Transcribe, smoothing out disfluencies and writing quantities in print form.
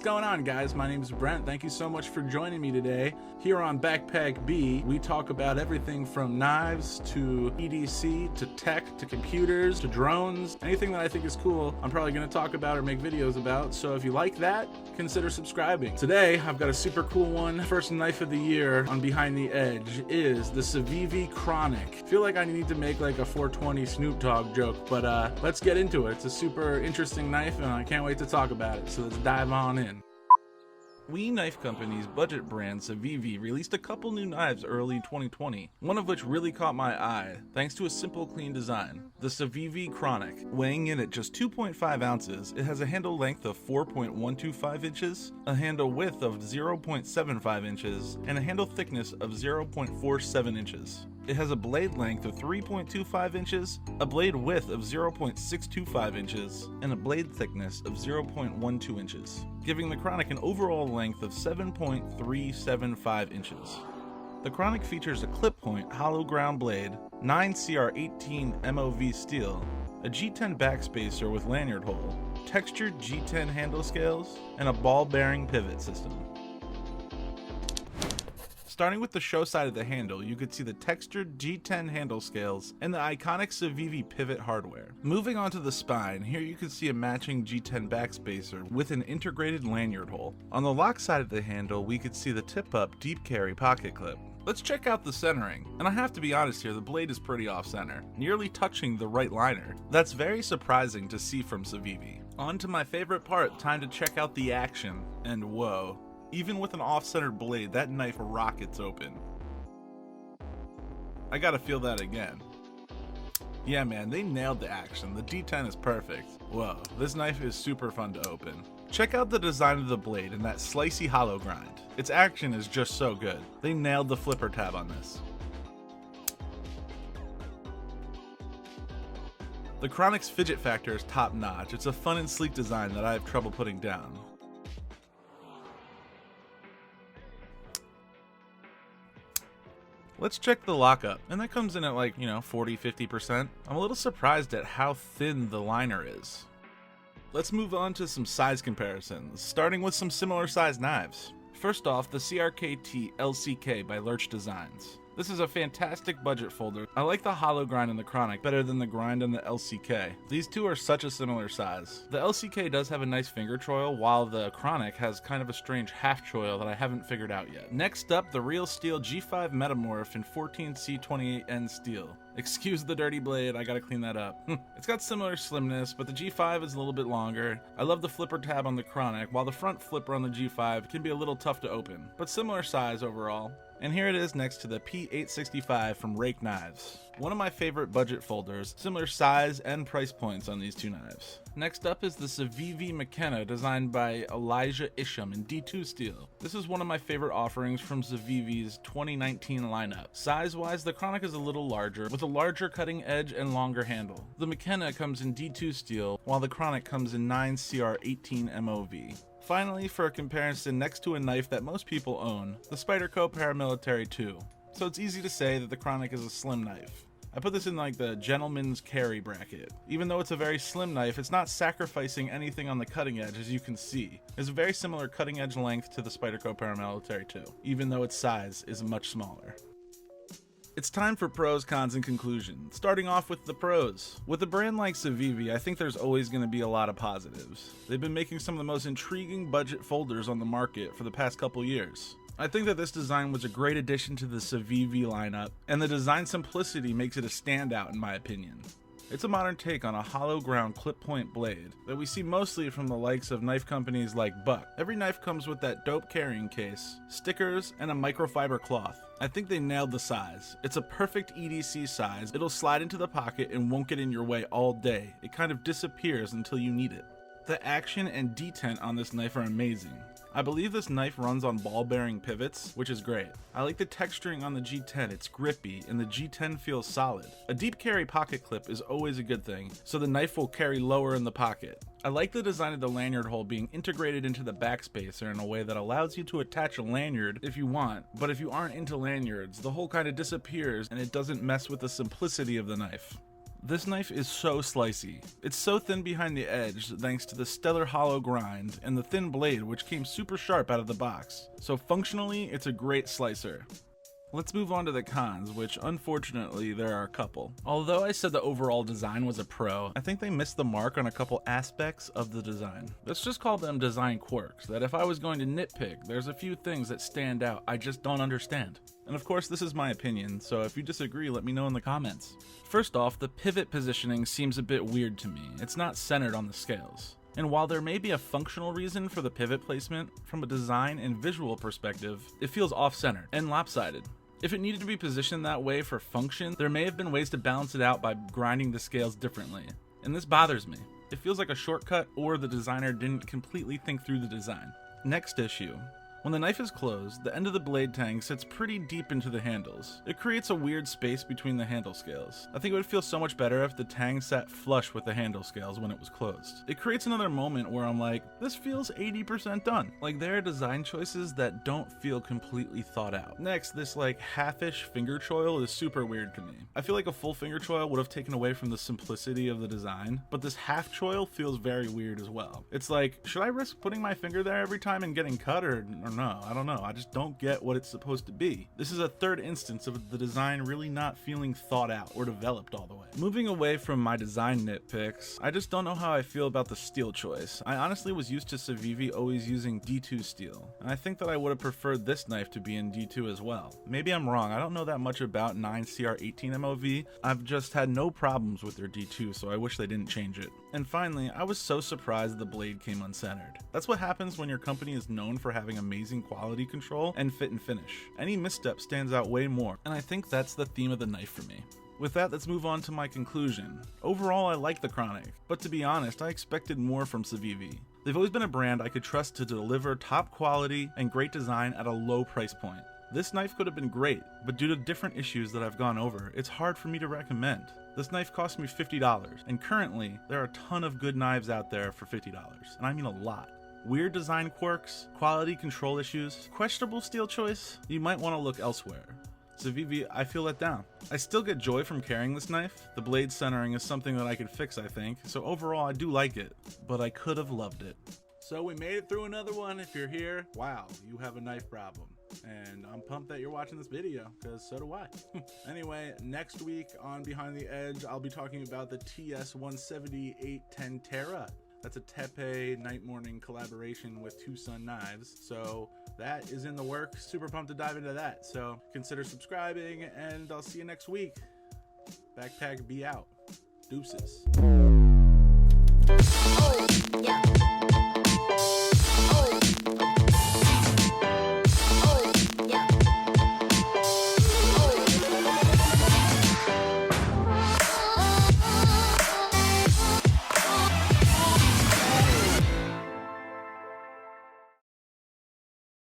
going on, guys? My name is Brent. Thank you so much for joining me today. Here on Backpack B, we talk about everything from knives to EDC to tech to computers to drones. Anything that I think is cool, I'm probably going to talk about or make videos about. So if you like that, consider subscribing. Today, I've got a super cool one. First knife of the year on Behind the Edge is the Civivi Chronic. I feel like I need to make like a 420 Snoop Dogg joke, but let's get into it. It's a super interesting knife and I can't wait to talk about it. So let's dive on in. WE Knife Company's budget brand Civivi released a couple new knives early 2020, one of which really caught my eye thanks to a simple, clean design. The Civivi Chronic. Weighing in at just 2.5 ounces, it has a handle length of 4.125 inches, a handle width of 0.75 inches, and a handle thickness of 0.47 inches. It has a blade length of 3.25 inches, a blade width of 0.625 inches, and a blade thickness of 0.12 inches, giving the Chronic an overall length of 7.375 inches. The Chronic features a clip point hollow ground blade, 9CR18 MOV steel, a G10 backspacer with lanyard hole, textured G10 handle scales, and a ball bearing pivot system. Starting with the show side of the handle, you could see the textured G10 handle scales and the iconic Civivi pivot hardware. Moving on to the spine, here you can see a matching G10 backspacer with an integrated lanyard hole. On the lock side of the handle, we could see the tip-up deep carry pocket clip. Let's check out the centering, and I have to be honest here, the blade is pretty off-center, nearly touching the right liner. That's very surprising to see from Civivi. On to my favorite part, time to check out the action, and whoa. Even with an off-centered blade, that knife rockets open. I gotta feel that again. Yeah man, they nailed the action. The D10 is perfect. Whoa, this knife is super fun to open. Check out the design of the blade and that slicey hollow grind. Its action is just so good. They nailed the flipper tab on this. The Chronic's fidget factor is top notch. It's a fun and sleek design that I have trouble putting down. Let's check the lockup, and that comes in at like, 40-50%. I'm a little surprised at how thin the liner is. Let's move on to some size comparisons, starting with some similar sized knives. First off, the CRKT LCK by Lurch Designs. This is a fantastic budget folder. I like the hollow grind in the Chronic better than the grind on the LCK. These two are such a similar size. The LCK does have a nice finger choil, while the Chronic has kind of a strange half choil that I haven't figured out yet. Next up, the Real Steel G5 Metamorph in 14C28N steel. Excuse the dirty blade, I gotta clean that up. It's got similar slimness, but the G5 is a little bit longer. I love the flipper tab on the Chronic, while the front flipper on the G5 can be a little tough to open, but similar size overall. And here it is next to the P865 from Rake Knives. One of my favorite budget folders, similar size and price points on these two knives. Next up is the Civivi McKenna, designed by Elijah Isham in D2 steel. This is one of my favorite offerings from Civivi's 2019 lineup. Size-wise, the Chronic is a little larger, with a larger cutting edge and longer handle. The McKenna comes in D2 steel, while the Chronic comes in 9CR18 MOV. Finally, for a comparison next to a knife that most people own, the Spyderco Paramilitary 2. So it's easy to say that the Chronic is a slim knife. I put this in like the gentleman's carry bracket. Even though it's a very slim knife, it's not sacrificing anything on the cutting edge, as you can see. It's a very similar cutting edge length to the Spyderco Paramilitary 2, even though its size is much smaller. It's time for pros, cons, and conclusions. Starting off with the pros. With a brand like Civivi, I think there's always going to be a lot of positives. They've been making some of the most intriguing budget folders on the market for the past couple years. I think that this design was a great addition to the Civivi lineup, and the design simplicity makes it a standout in my opinion. It's a modern take on a hollow ground clip point blade that we see mostly from the likes of knife companies like Buck. Every knife comes with that dope carrying case, stickers, and a microfiber cloth. I think they nailed the size. It's a perfect EDC size. It'll slide into the pocket and won't get in your way all day. It kind of disappears until you need it. The action and detent on this knife are amazing. I believe this knife runs on ball bearing pivots, which is great. I like the texturing on the G10, it's grippy, and the G10 feels solid. A deep carry pocket clip is always a good thing, so the knife will carry lower in the pocket. I like the design of the lanyard hole being integrated into the backspacer in a way that allows you to attach a lanyard if you want, but if you aren't into lanyards, the hole kind of disappears and it doesn't mess with the simplicity of the knife. This knife is so slicey. It's so thin behind the edge thanks to the stellar hollow grind and the thin blade which came super sharp out of the box. So functionally, it's a great slicer. Let's move on to the cons, which unfortunately there are a couple. Although I said the overall design was a pro, I think they missed the mark on a couple aspects of the design. Let's just call them design quirks, that if I was going to nitpick, there's a few things that stand out I just don't understand. And of course this is my opinion, so if you disagree let me know in the comments. First off, the pivot positioning seems a bit weird to me. It's not centered on the scales. And while there may be a functional reason for the pivot placement, from a design and visual perspective, it feels off-centered and lopsided. If it needed to be positioned that way for function, there may have been ways to balance it out by grinding the scales differently. And this bothers me. It feels like a shortcut or the designer didn't completely think through the design. Next issue. When the knife is closed, the end of the blade tang sits pretty deep into the handles. It creates a weird space between the handle scales. I think it would feel so much better if the tang sat flush with the handle scales when it was closed. It creates another moment where I'm like, this feels 80% done. Like there are design choices that don't feel completely thought out. Next, this like half-ish finger choil is super weird to me. I feel like a full finger choil would have taken away from the simplicity of the design, but this half choil feels very weird as well. It's like, should I risk putting my finger there every time and getting cut or no? I don't know. I just don't get what it's supposed to be. This is a third instance of the design really not feeling thought out or developed all the way. Moving away from my design nitpicks, I just don't know how I feel about the steel choice. I honestly was used to Civivi always using D2 steel, and I think that I would have preferred this knife to be in D2 as well. Maybe I'm wrong. I don't know that much about 9CR18 MOV. I've just had no problems with their D2, so I wish they didn't change it. And finally, I was so surprised the blade came uncentered. That's what happens when your company is known for having amazing quality control and fit and finish. Any misstep stands out way more, and I think that's the theme of the knife for me. With that, let's move on to my conclusion. Overall, I like the Chronic, but to be honest, I expected more from Civivi. They've always been a brand I could trust to deliver top quality and great design at a low price point. This knife could have been great, but due to different issues that I've gone over, it's hard for me to recommend. This knife cost me $50, and currently, there are a ton of good knives out there for $50, and I mean a lot. Weird design quirks, quality control issues, questionable steel choice, you might want to look elsewhere. Civivi, I feel let down. I still get joy from carrying this knife. The blade centering is something that I could fix, I think, so overall I do like it, but I could have loved it. So we made it through another one. If you're here, wow, you have a knife problem. And I'm pumped that you're watching this video, because so do I. Anyway, next week on Behind the Edge, I'll be talking about the TS-170-810 Terra. That's a Tepe Night Morning collaboration with Tucson Knives. So that is in the works. Super pumped to dive into that. So consider subscribing, and I'll see you next week. Backpack be out. Deuces. Oh, yeah.